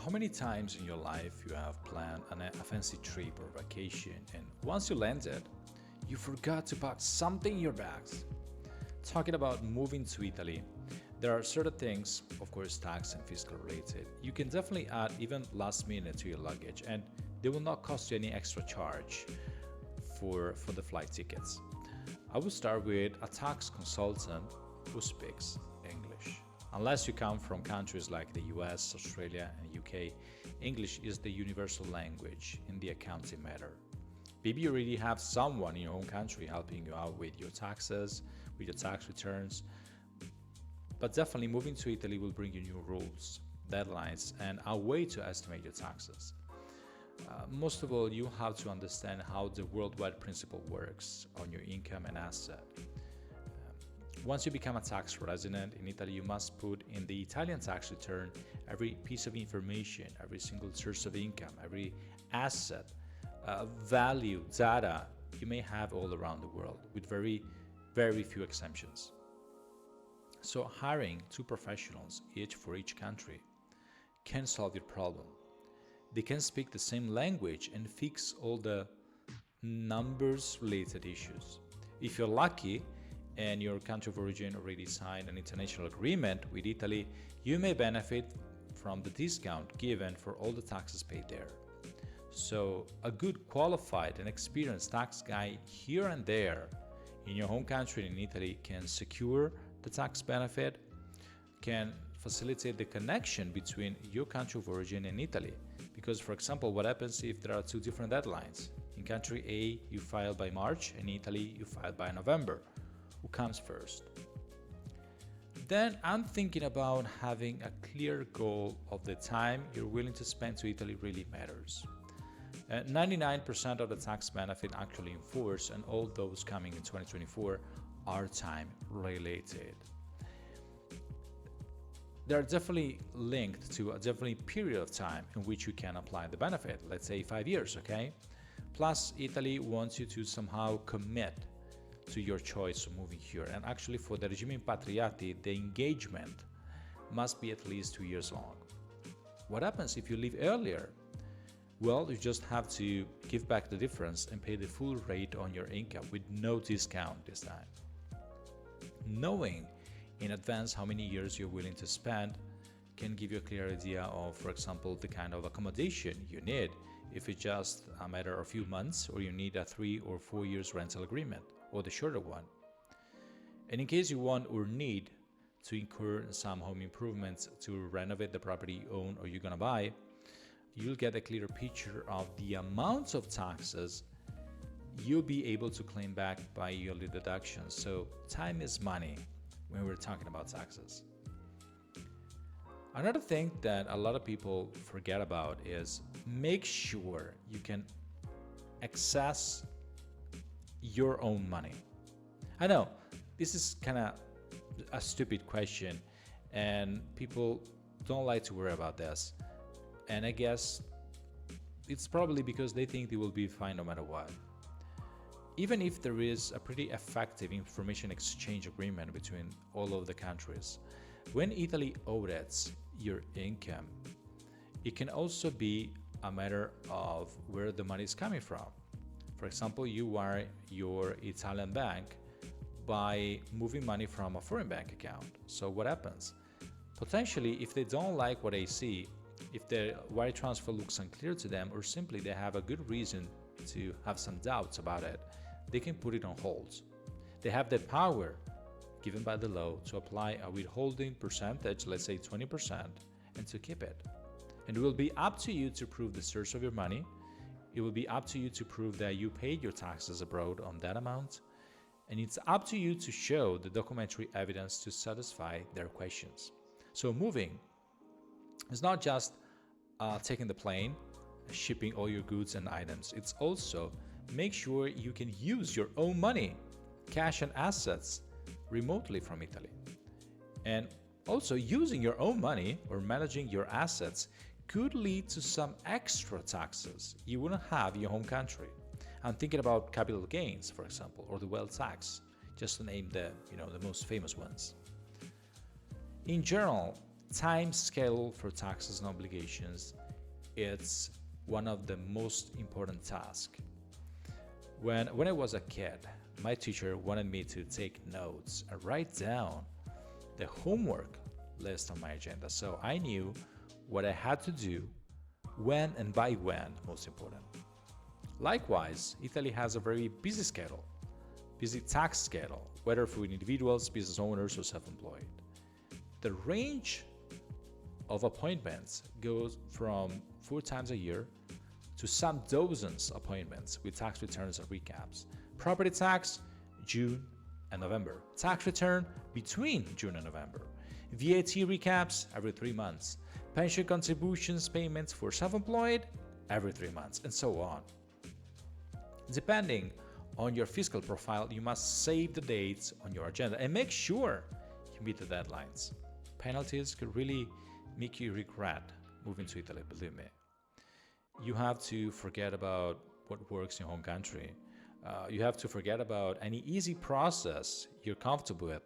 How many times in your life you have planned a fancy trip or vacation and once you landed, you forgot to pack something in your bags? Talking about moving to Italy, there are certain things, of course tax and fiscal related, you can definitely add even last minute to your luggage and they will not cost you any extra charge for the flight tickets. I will start with a tax consultant who speaks English. Unless you come from countries like the US, Australia, and UK, English is the universal language in the accounting matter. Maybe you already have someone in your own country helping you out with your taxes, with your tax returns, but definitely moving to Italy will bring you new rules, deadlines, and a way to estimate your taxes. Most of all, you have to understand how the worldwide principle works on your income and asset. Once you become a tax resident in Italy, you must put in the Italian tax return every piece of information, every single source of income, every asset, value, data you may have all around the world, with very, very few exemptions. So hiring two professionals, each for each country, can solve your problem. They can speak the same language and fix all the numbers related issues. If you're lucky, and your country of origin already signed an international agreement with Italy, you may benefit from the discount given for all the taxes paid there. So, a good qualified and experienced tax guy here and there in your home country in Italy can secure the tax benefit, can facilitate the connection between your country of origin and Italy. Because, for example, what happens if there are two different deadlines? In country A, you file by March, and in Italy, you file by November. Who comes first? Then I'm thinking about having a clear goal of the time you're willing to spend to Italy really matters. 99% of the tax benefit actually in force and all those coming in 2024 are time related. They are definitely linked to a definitely period of time in which you can apply the benefit, let's say 5 years, okay? Plus, Italy wants you to somehow commit to your choice of moving here. And actually for the regime impatriati, the engagement must be at least 2 years long. What happens if you leave earlier? Well, you just have to give back the difference and pay the full rate on your income with no discount this time. Knowing in advance how many years you're willing to spend can give you a clear idea of, for example, the kind of accommodation you need, if it's just a matter of a few months or you need a 3 or 4 years rental agreement, or the shorter one. And in case you want or need to incur some home improvements to renovate the property you own or you're gonna buy, you'll get a clearer picture of the amounts of taxes you'll be able to claim back by yearly deductions. So time is money when we're talking about taxes. Another thing that a lot of people forget about is make sure you can access your own money. I know this is kind of a stupid question and people don't like to worry about this. And I guess it's probably because they think they will be fine no matter what. Even if there is a pretty effective information exchange agreement between all of the countries, when Italy audits your income, it can also be a matter of where the money is coming from. For example, you wire your Italian bank by moving money from a foreign bank account. So what happens? Potentially, if they don't like what they see, if the wire transfer looks unclear to them, or simply they have a good reason to have some doubts about it, they can put it on hold. They have the power given by the law to apply a withholding percentage, let's say 20%, and to keep it. And it will be up to you to prove the source of your money. It will be up to you to prove that you paid your taxes abroad on that amount. And it's up to you to show the documentary evidence to satisfy their questions. So moving is not just taking the plane, shipping all your goods and items. It's also make sure you can use your own money, cash and assets remotely from Italy. And also using your own money or managing your assets could lead to some extra taxes you wouldn't have in your home country. I'm thinking about capital gains, for example, or the wealth tax, just to name the most famous ones. In general, Time schedule for taxes and obligations, it's one of the most important tasks. When I was a kid, my teacher wanted me to take notes and write down the homework list on my agenda, so I knew what I had to do, when and by when, most important. Likewise, Italy has a very busy tax schedule, whether for individuals, business owners, or self-employed. The range of appointments goes from 4 times a year to some dozens appointments with tax returns and recaps. Property tax, June and November. Tax return between June and November. VAT recaps every 3 months. Pension contributions payments for self-employed every 3 months, and so on. Depending on your fiscal profile, you must save the dates on your agenda and make sure you meet the deadlines. Penalties could really make you regret moving to Italy, believe me. You have to forget about what works in your home country. You have to forget about any easy process you're comfortable with,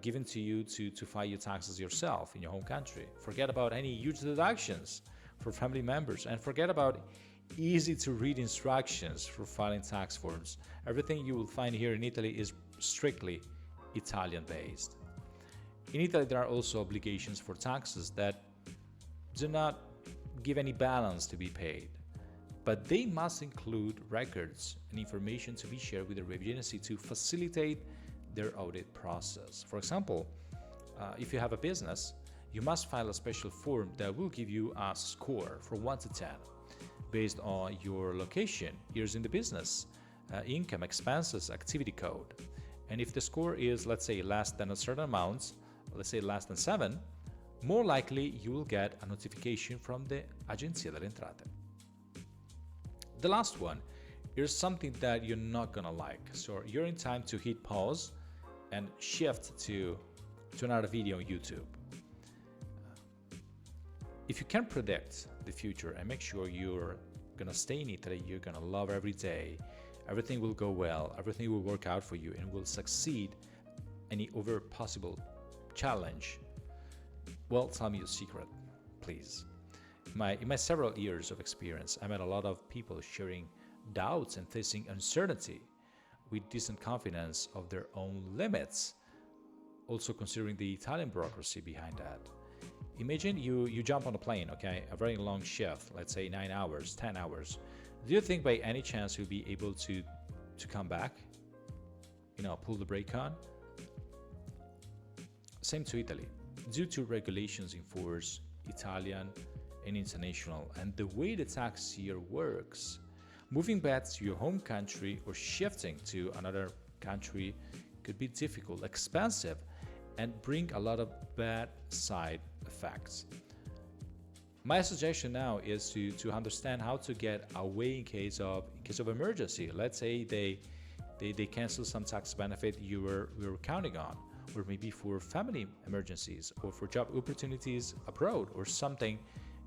given to you to file your taxes yourself in your home country. Forget about any huge deductions for family members, and forget about easy to read instructions for filing tax forms. Everything you will find here in Italy is strictly Italian based. In Italy, there are also obligations for taxes that do not give any balance to be paid, but they must include records and information to be shared with the residency to facilitate their audit process. For example, if you have a business, you must file a special form that will give you a score from 1 to 10 based on your location, years in the business, income, expenses, activity code. And if the score is, let's say, less than a certain amount, let's say less than 7, more likely you will get a notification from the Agenzia delle Entrate. The last one is something that you're not gonna like, so you're in time to hit pause and shift to another video on YouTube. If you can predict the future and make sure you're gonna stay in Italy, you're gonna love every day, everything will go well, everything will work out for you and will succeed any over possible challenge, well, tell me your secret, please. In my several years of experience, I met a lot of people sharing doubts and facing uncertainty with decent confidence of their own limits, also considering the Italian bureaucracy behind that. Imagine you jump on a plane, okay, a very long shift, let's say 9 hours, 10 hours. Do you think by any chance you'll be able to come back? Pull the brake on? Same to Italy. Due to regulations in force, Italian and international, and the way the tax year works, moving back to your home country or shifting to another country could be difficult, expensive, and bring a lot of bad side effects. My suggestion now is to understand how to get away in case of emergency. Let's say they cancel some tax benefit you were counting on, or maybe for family emergencies, or for job opportunities abroad, or something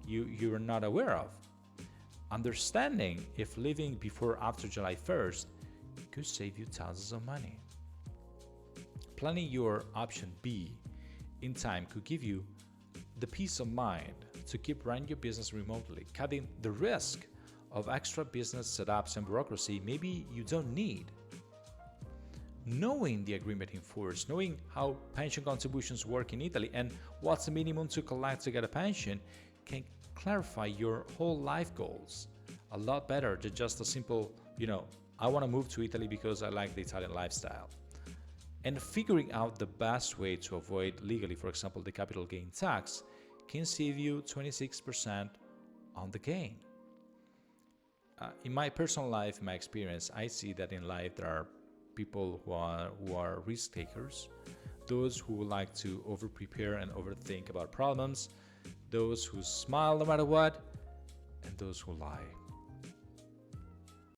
you are not aware of. Understanding if leaving before or after July 1st could save you thousands of money. Planning your option B in time could give you the peace of mind to keep running your business remotely, cutting the risk of extra business setups and bureaucracy maybe you don't need. Knowing the agreement in force, knowing how pension contributions work in Italy and what's the minimum to collect to get a pension can clarify your whole life goals a lot better than just a simple, I want to move to Italy because I like the Italian lifestyle. And figuring out the best way to avoid legally, for example, the capital gain tax can save you 26% on the gain. In my personal life, in my experience, I see that in life there are people who are risk takers, those who like to over-prepare and overthink about problems, those who smile no matter what, and those who lie.